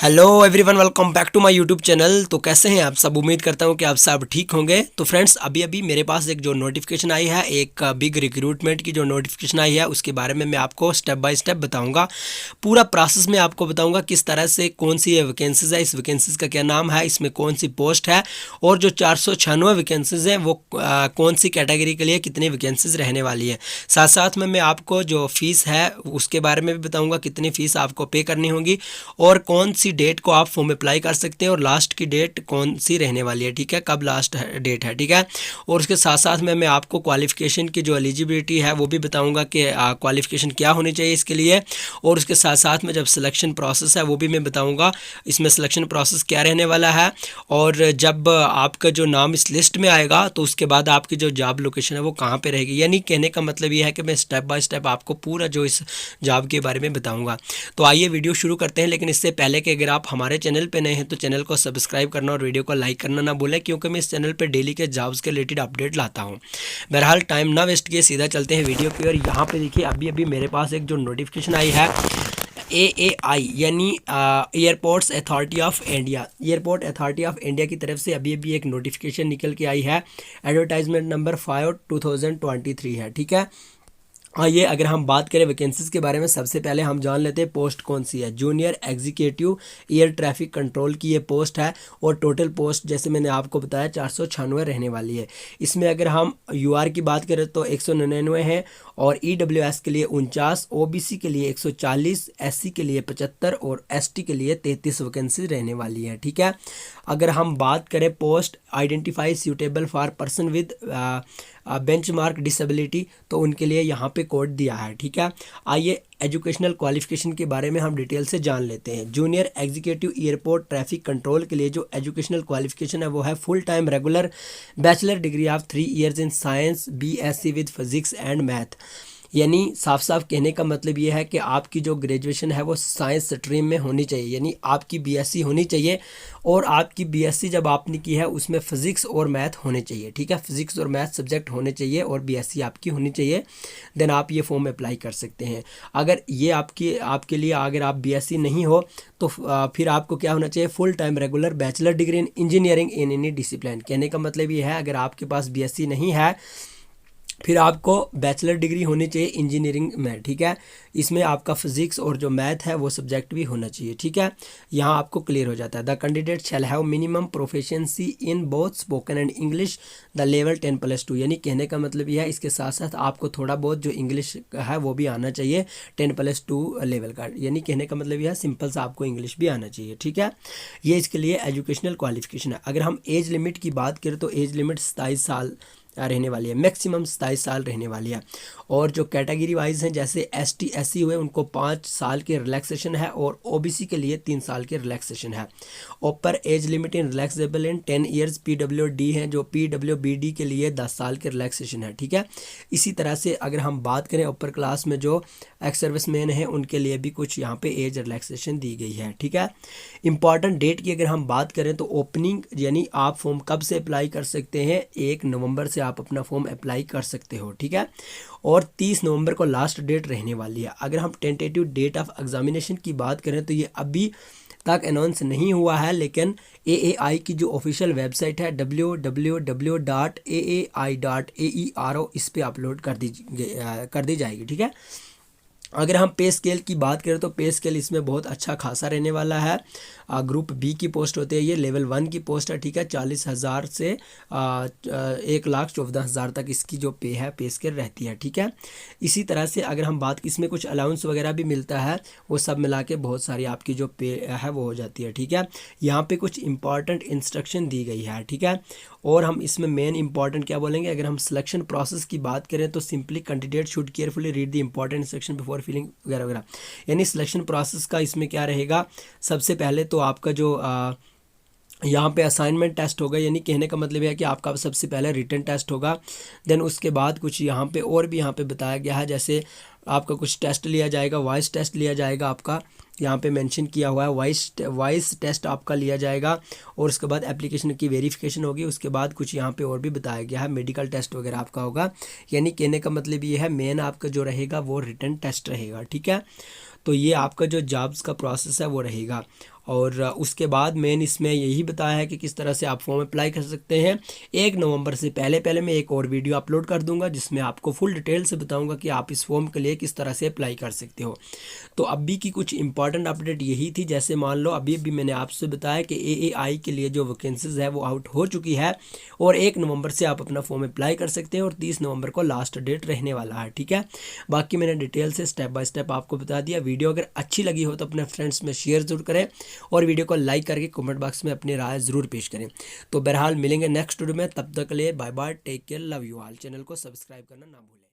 Hello everyone, welcome back to my YouTube channel. तो कैसे हैं आप सब? उम्मीद करता हूं कि आप सब ठीक होंगे। तो फ्रेंड्स, अभी अभी मेरे पास एक जो नोटिफिकेशन आई है, एक बिग रिक्रूटमेंट की जो नोटिफिकेशन आई है, उसके बारे में मैं आपको स्टेप बाय स्टेप बताऊंगा। पूरा प्रोसेस में आपको बताऊंगा किस तरह से, कौन सी ये वैकेंसीज है, इस वैकेंसीज का क्या नाम है, इसमें कौन सी पोस्ट है, और जो 496 वैकेंसीज हैं वो कौन सी कैटेगरी के लिए कितनी वैकेंसीज रहने वाली है। साथ साथ में मैं आपको जो फीस है उसके बारे में भी बताऊँगा, कितनी फ़ीस आपको पे करनी होगी और कौन सी डेट को आप फॉर्म अप्लाई कर सकते हैं और लास्ट की डेट कौन सी रहने वाली है, ठीक है, कब लास्ट डेट है, ठीक है। और उसके साथ साथ में मैं आपको क्वालिफ़िकेशन की जो एलिजिबिलिटी है वो भी बताऊंगा कि क्वालिफ़िकेशन क्या होनी चाहिए इसके लिए। और उसके साथ साथ में जब सिलेक्शन प्रोसेस है वो भी मैं बताऊंगा, इसमें सिलेक्शन प्रोसेस क्या रहने वाला है। और जब आपका जो नाम इस लिस्ट में आएगा तो उसके बाद आपकी जो जॉब लोकेशन है वो कहाँ पे रहेगी। यानी कहने का मतलब ये है कि मैं स्टेप बाय स्टेप आपको पूरा जो इस जॉब के बारे में बताऊँगा। तो आइए वीडियो शुरू करते हैं, लेकिन इससे पहले कि अगर आप हमारे चैनल पे नए हैं तो चैनल को सब्सक्राइब करना और वीडियो को लाइक करना ना भूलें, क्योंकि मैं इस चैनल पे डेली के जॉब्स के रिलेटेड अपडेट लाता हूं। बहरहाल टाइम ना वेस्ट किए सीधा चलते हैं वीडियो की। और यहाँ पे देखिए, अभी अभी मेरे पास एक जो नोटिफिकेशन आई है AAI यानी airports authority of India, airport authority of India की तरफ से अभी अभी एक नोटिफिकेशन निकल के आई है। एडवर्टाइजमेंट नंबर 5/2023 है, ठीक है। आइए, अगर हम बात करें वैकेंसीज के बारे में, सबसे पहले हम जान लेते हैं पोस्ट कौन सी है। Junior executive air traffic control की ये पोस्ट है और टोटल पोस्ट जैसे मैंने आपको बताया 496 रहने वाली है। इसमें अगर हम यूआर की बात करें तो 199 है और ईडब्ल्यूएस के लिए 49, ओबीसी के लिए 140, एससी के लिए 75 और एसटी के लिए 33 वैकेंसी रहने वाली है, ठीक है। अगर हम बात करें post identify suitable for person with benchmark disability, तो उनके लिए यहाँ पे कोड दिया है, ठीक है। आइए एजुकेशनल क्वालिफिकेशन के बारे में हम डिटेल से जान लेते हैं। Junior executive airport traffic control के लिए जो एजुकेशनल क्वालिफिकेशन है वो है full time regular bachelor degree of 3 years in science BSc with physics and math. यानी साफ साफ कहने का मतलब ये है कि आपकी जो ग्रेजुएशन है वो साइंस स्ट्रीम में होनी चाहिए, यानी आपकी बीएससी होनी चाहिए। और आपकी बीएससी जब आपने की है उसमें फ़िज़िक्स और मैथ होने चाहिए, ठीक है, फिज़िक्स और मैथ सब्जेक्ट होने चाहिए और बीएससी आपकी होनी चाहिए। देन आप ये फॉर्म अप्लाई कर सकते हैं। अगर ये आपके लिए अगर आप बीएससी नहीं हो तो फिर आपको क्या होना चाहिए, full time regular bachelor degree in engineering in any discipline. कहने का मतलब ये है, अगर आपके पास बीएससी नहीं है फिर आपको बैचलर डिग्री होनी चाहिए इंजीनियरिंग में, ठीक है। इसमें आपका फिजिक्स और जो मैथ है वो सब्जेक्ट भी होना चाहिए, ठीक है। यहाँ आपको क्लियर हो जाता है। The candidate shall have minimum proficiency in both spoken and English the level 10+2। यानी कहने का मतलब यह है, इसके साथ साथ आपको थोड़ा बहुत जो इंग्लिश है वो भी आना चाहिए 10+2 लेवल का। यानी कहने का मतलब यह है, सिंपल सा आपको इंग्लिश भी आना चाहिए, ठीक है। ये इसके लिए एजुकेशनल क्वालिफिकेशन है। अगर हम एज लिमिट की बात करें तो एज लिमिट 27 साल रहने वाली है, मैक्सिमम 27 साल रहने वाली है। और जो कैटेगरी वाइज हैं, जैसे एसटी एससी हुए उनको 5 साल के रिलैक्सेशन है और ओबीसी के लिए 3 साल के रिलैक्सेशन है। ऊपर age limit in relaxable in 10 years PWD हैं, जो पीडब्ल्यूबीडी के लिए 10 साल के रिलैक्सेशन है, ठीक है। इसी तरह से अगर हम बात करें अपर क्लास में जो एक्स सर्विसमैन हैं उनके लिए भी कुछ यहाँ पे एज रिलैक्सेशन दी गई है, ठीक है। इंपॉर्टेंट डेट की अगर हम बात करें तो ओपनिंग यानी आप फॉर्म कब से अप्लाई कर सकते हैं, 1 नवंबर से आप अपना फॉर्म अप्लाई कर सकते हो, ठीक है। और 30 नवंबर को लास्ट डेट रहने वाली है। अगर हम टेंटेटिव डेट ऑफ एग्जामिनेशन की बात करें तो ये अभी तक अनाउंस नहीं हुआ है, लेकिन AAI की जो ऑफिशियल वेबसाइट है www.aai.aero इस पे अपलोड कर दी जाएगी, ठीक है। अगर हम पे स्केल की बात करें तो पे स्केल इसमें बहुत अच्छा खासा रहने वाला है। ग्रुप बी की पोस्ट होती है, ये लेवल 1 की पोस्ट है, ठीक है। 40,000 से 1,14,000 तक इसकी जो पे है, पे स्केल रहती है, ठीक है। इसी तरह से अगर हम बात, इसमें कुछ अलाउंस वगैरह भी मिलता है, वो सब मिला के बहुत सारी आपकी जो पे है वो हो जाती है, ठीक है। यहाँ पे कुछ इंपॉर्टेंट इंस्ट्रक्शन दी गई है, ठीक है। और हम इसमें मेन इंपॉर्टेंट क्या बोलेंगे, अगर हम सिलेक्शन प्रोसेस की बात करें तो simply candidate should carefully read the important instruction before filling वगैरह वगैरह। यानी सिलेक्शन प्रोसेस का इसमें क्या रहेगा, सबसे पहले तो आपका जो यहाँ पे असाइनमेंट टेस्ट होगा, यानी कहने का मतलब है कि आपका सबसे पहले रिटन टेस्ट होगा। देन उसके बाद कुछ यहाँ पे और भी यहाँ पे बताया गया है, जैसे आपका कुछ टेस्ट लिया जाएगा, वॉइस टेस्ट लिया जाएगा, आपका यहाँ पे मेंशन किया हुआ है वॉइस टेस्ट आपका लिया जाएगा। और उसके बाद एप्लीकेशन की वेरिफिकेशन होगी। उसके बाद कुछ यहाँ पे और भी बताया गया है, मेडिकल टेस्ट वगैरह आपका होगा। यानी कहने का मतलब ये है, मेन आपका जो रहेगा वो रिटन टेस्ट रहेगा, ठीक है। तो ये आपका जो जॉब्स का प्रोसेस है वो रहेगा। और उसके बाद मेन इसमें यही बताया है कि किस तरह से आप फॉर्म अप्लाई कर सकते हैं। 1 नवंबर से पहले पहले मैं एक और वीडियो अपलोड कर दूंगा जिसमें आपको फुल डिटेल से बताऊंगा कि आप इस फॉर्म के लिए किस तरह से अप्लाई कर सकते हो। तो अभी की कुछ इंपॉर्टेंट अपडेट यही थी, जैसे मान लो अभी अभी मैंने आपसे बताया कि एएआई के लिए जो वैकेंसीज है वो आउट हो चुकी है और 1 नवंबर से आप अपना फॉर्म अप्लाई कर सकते हैं और 30 नवंबर को लास्ट डेट रहने वाला है। ठीक है, बाकी मैंने डिटेल से स्टेप बाय स्टेप आपको बता दिया। वीडियो अगर अच्छी लगी हो तो अपने फ्रेंड्स में शेयर जरूर करें और वीडियो को लाइक करके कमेंट बॉक्स में अपनी राय ज़रूर पेश करें। तो बहरहाल मिलेंगे नेक्स्ट वीडियो में, तब तक के लिए bye bye, take care, love you all. Channel को सब्सक्राइब करना ना भूलें।